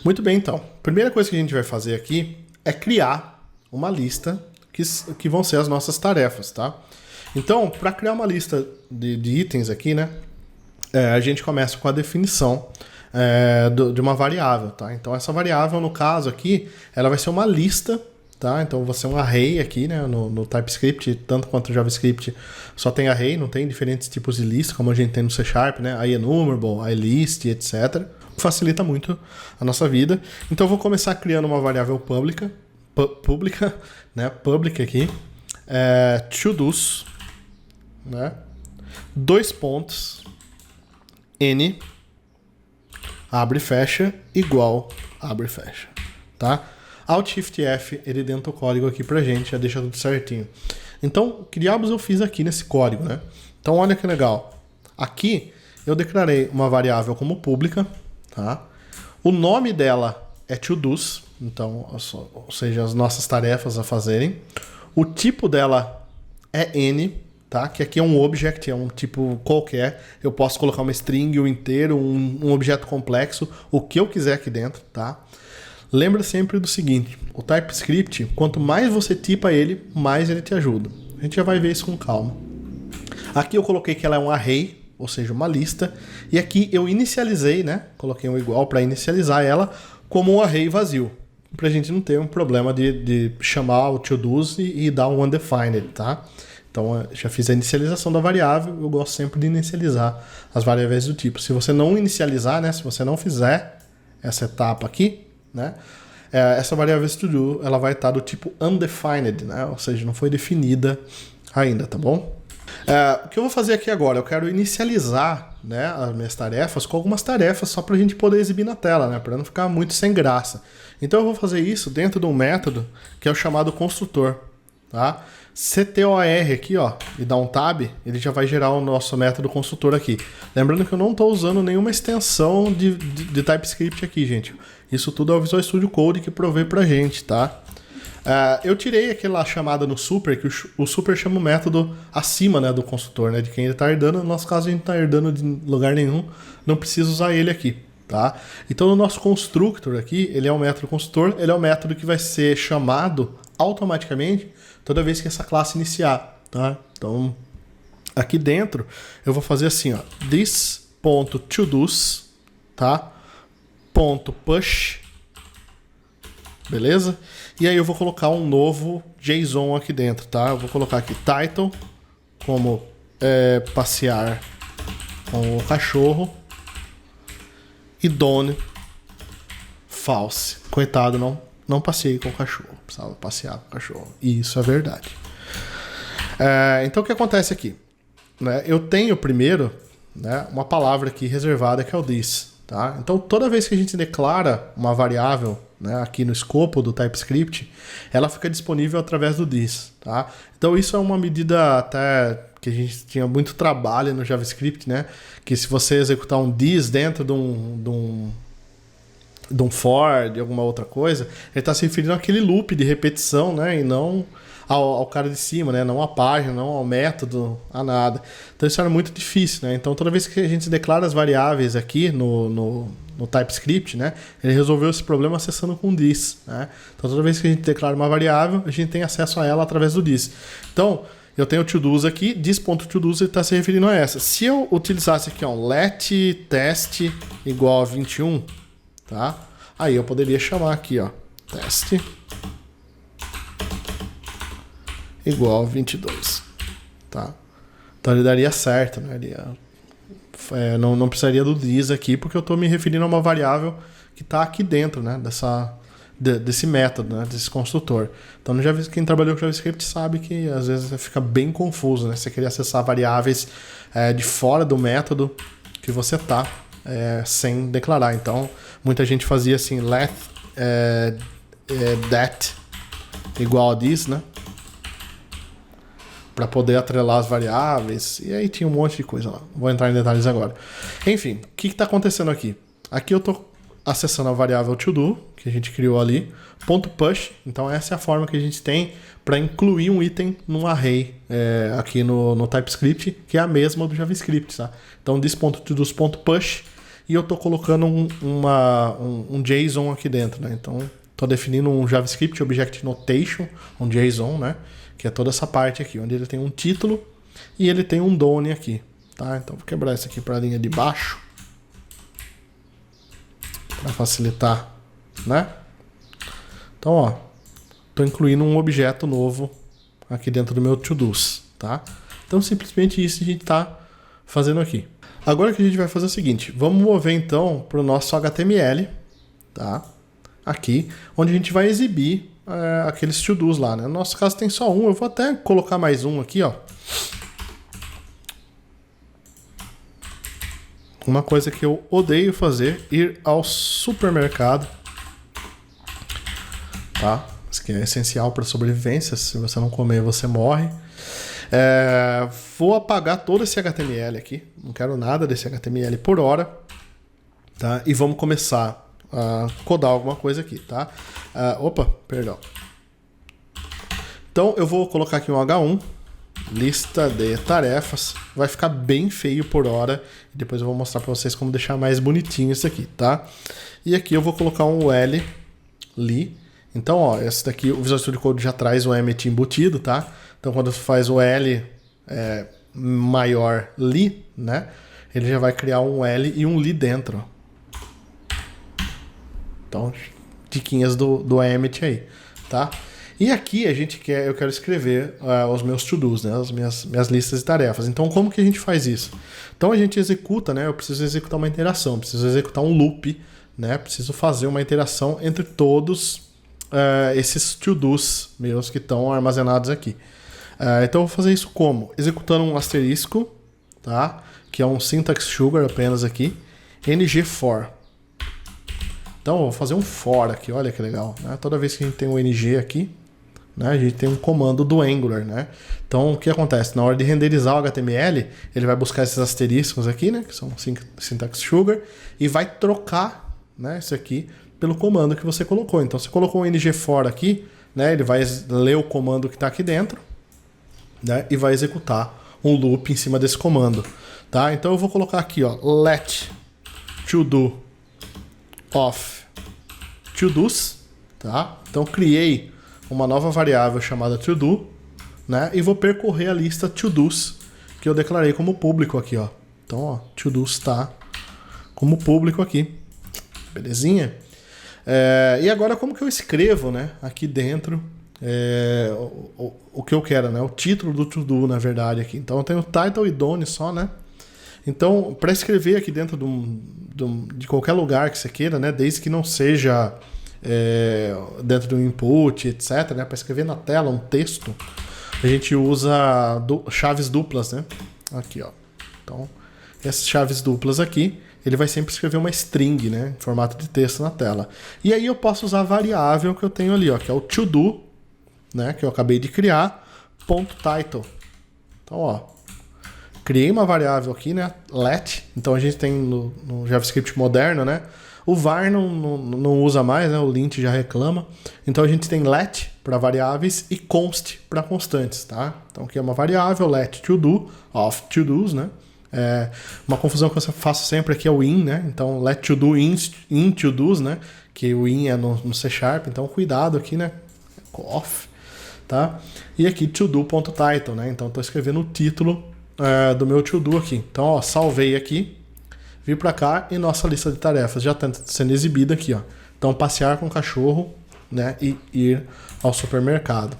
Muito bem, então. Primeira coisa que a gente vai fazer aqui é criar uma lista que vão ser as nossas tarefas, tá? Então, para criar uma lista de itens aqui, né? A gente começa com a definição de uma variável, tá? Então, essa variável, no caso aqui, ela vai ser uma lista, tá? Então, vai ser um array aqui, né? No TypeScript, tanto quanto no JavaScript, só tem array, não tem diferentes tipos de lista, como a gente tem no C#, né? IEnumerable, iList, etc. Facilita muito a nossa vida. Então, eu vou começar criando uma variável pública, né? Public aqui, todos, né? 2 pontos, n, abre e fecha, igual, abre e fecha, tá? Alt Shift F, ele dentro do código aqui pra gente, já deixa tudo certinho. Então, que diabos eu fiz aqui nesse código, né? Então, olha que legal. Aqui, eu declarei uma variável como pública, tá? O nome dela é todos, então, ou seja, as nossas tarefas a fazerem. O tipo dela é n, tá? Que aqui é um object, é um tipo qualquer. Eu posso colocar uma string, um inteiro, um objeto complexo, o que eu quiser aqui dentro, tá? Lembra sempre do seguinte, o TypeScript, quanto mais você tipa ele, mais ele te ajuda. A gente já vai ver isso com calma. Aqui eu coloquei que ela é um array, ou seja, uma lista, e aqui eu inicializei, né? Coloquei um igual para inicializar ela como um array vazio, para a gente não ter um problema de chamar o todos e dar um undefined, tá? Então, já fiz a inicialização da variável, eu gosto sempre de inicializar as variáveis do tipo. Se você não inicializar, né? Se você não fizer essa etapa aqui, né? Essa variável to ela vai estar do tipo undefined, né? Ou seja, não foi definida ainda, tá bom? O que eu vou fazer aqui agora? Eu quero inicializar, né, as minhas tarefas com algumas tarefas só para a gente poder exibir na tela, né? Para não ficar muito sem graça. Então eu vou fazer isso dentro de um método que é o chamado construtor, tá? CTOR aqui, ó, e dá um tab, ele já vai gerar o nosso método construtor aqui. Lembrando que eu não estou usando nenhuma extensão de TypeScript aqui, gente. Isso tudo é o Visual Studio Code que provê pra gente, tá? Eu tirei aquela chamada no super, que o super chama o método acima, né, do construtor, né, de quem ele está herdando. No nosso caso, a gente não está herdando de lugar nenhum, não precisa usar ele aqui, tá? Então, no nosso constructor aqui, ele é o método construtor, ele é o método que vai ser chamado automaticamente toda vez que essa classe iniciar, tá? Então, aqui dentro, eu vou fazer assim, ó, this.todos, tá? .push, beleza? E aí eu vou colocar um novo JSON aqui dentro, tá? Eu vou colocar aqui title, como passear com o cachorro, e done, false. Coitado, não passei com o cachorro, precisava passear com o cachorro. E isso é verdade. Então o que acontece aqui? Né? Eu tenho primeiro, né, uma palavra aqui reservada que é o this. Tá? Então toda vez que a gente declara uma variável, né, aqui no escopo do TypeScript, ela fica disponível através do this. Tá? Então isso é uma medida até que a gente tinha muito trabalho no JavaScript, né? Que se você executar um this dentro de um for, de alguma outra coisa, ele está se referindo àquele loop de repetição, né? E não ao cara de cima, né? Não à página, não ao método, a nada. Então isso era muito difícil, né? Então toda vez que a gente declara as variáveis aqui no TypeScript, né? Ele resolveu esse problema acessando com this, né? Então toda vez que a gente declara uma variável, a gente tem acesso a ela através do this. Então eu tenho o todos aqui, this.todos ele está se referindo a essa. Se eu utilizasse aqui, ó, let test igual a 21, tá? Aí eu poderia chamar aqui, ó, teste igual a 22, tá? Então ele daria certo, né? Não precisaria do this aqui, porque eu estou me referindo a uma variável que está aqui dentro, né? Desse método, né? Desse construtor. Então quem trabalhou com JavaScript sabe que às vezes fica bem confuso, né? Você queria acessar variáveis de fora do método que você está sem declarar. Então muita gente fazia assim, let that igual a this, né? Para poder atrelar as variáveis, e aí tinha um monte de coisa lá. Vou entrar em detalhes agora. Enfim, o que está acontecendo aqui? Aqui eu estou acessando a variável todo, que a gente criou ali, .push, então essa é a forma que a gente tem para incluir um item num array aqui no TypeScript, que é a mesma do JavaScript, tá? Então this.todos.push, e eu estou colocando um JSON aqui dentro, né? Então, estou definindo um JavaScript Object Notation, um JSON, né? Que é toda essa parte aqui, onde ele tem um título e ele tem um done aqui, tá? Então, vou quebrar isso aqui para a linha de baixo, para facilitar, né? Então, ó, estou incluindo um objeto novo aqui dentro do meu to-dos, tá? Então, simplesmente isso a gente está fazendo aqui. Agora o que a gente vai fazer é o seguinte, vamos mover então para o nosso HTML, tá? Aqui, onde a gente vai exibir aqueles to-dos lá, né? No nosso caso tem só um, eu vou até colocar mais um aqui, ó. Uma coisa que eu odeio fazer, ir ao supermercado, tá? Isso que é essencial para sobrevivência, se você não comer você morre. Vou apagar todo esse HTML aqui, não quero nada desse HTML por hora, tá? E vamos começar a codar alguma coisa aqui, tá? Opa, perdão. Então eu vou colocar aqui um H1, lista de tarefas, vai ficar bem feio por hora, e depois eu vou mostrar para vocês como deixar mais bonitinho isso aqui, tá? E aqui eu vou colocar um li. Então, ó, esse daqui, o Visual Studio Code já traz o Emmet embutido, tá? Então, quando você faz o L maior li, né? Ele já vai criar um L e um li dentro. Então, diquinhas do Emmet aí, tá? E aqui eu quero escrever os meus to-dos, né? As minhas listas de tarefas. Então, como que a gente faz isso? Então, a gente executa, né? Eu preciso executar uma interação, preciso executar um loop, né? Preciso fazer uma interação entre todos esses to-dos meus que estão armazenados aqui. Então eu vou fazer isso como? Executando um asterisco, tá? Que é um syntax sugar apenas aqui, ng_for. Então eu vou fazer um for aqui, olha que legal, né? Toda vez que a gente tem um ng aqui, né, a gente tem um comando do Angular, né? Então o que acontece? Na hora de renderizar o HTML, ele vai buscar esses asteriscos aqui, né? Que são syntax sugar, e vai trocar, né, isso aqui pelo comando que você colocou. Então você colocou um ng_for aqui, né? Ele vai ler o comando que está aqui dentro, né, e vai executar um loop em cima desse comando, tá? Então eu vou colocar aqui, ó, let to-do of to-dos, tá? Então criei uma nova variável chamada to-do, né? E vou percorrer a lista to-dos que eu declarei como público aqui, ó. Então, ó, to-dos está como público aqui, belezinha? E agora como que eu escrevo, né, aqui dentro o que eu quero, né? O título do to-do, na verdade, aqui. Então eu tenho title e done só, né? Então, para escrever aqui dentro de qualquer lugar que você queira, né? Desde que não seja dentro do input, etc., né? Para escrever na tela um texto, a gente usa chaves duplas, né? Aqui, ó. Então, essas chaves duplas aqui, ele vai sempre escrever uma string, né? Em formato de texto na tela. E aí eu posso usar a variável que eu tenho ali, ó, que é o to-do, né? Que eu acabei de criar, .title. Então, ó, criei uma variável aqui, né? Let. Então a gente tem no JavaScript moderno, né? O var não usa mais, né? O lint já reclama. Então a gente tem let para variáveis e const para constantes, tá? Então aqui é uma variável, let to-do, of to-dos, né? Uma confusão que eu faço sempre aqui é o in, né? Então let to-do in to-dos, né? Que o in é no C#, então cuidado aqui, né? Off, tá? E aqui to-do.title, né? Então estou escrevendo o título do meu to-do aqui. Então, ó, salvei aqui, vim para cá e nossa lista de tarefas já está sendo exibida aqui, ó. Então, passear com o cachorro, né, e ir ao supermercado.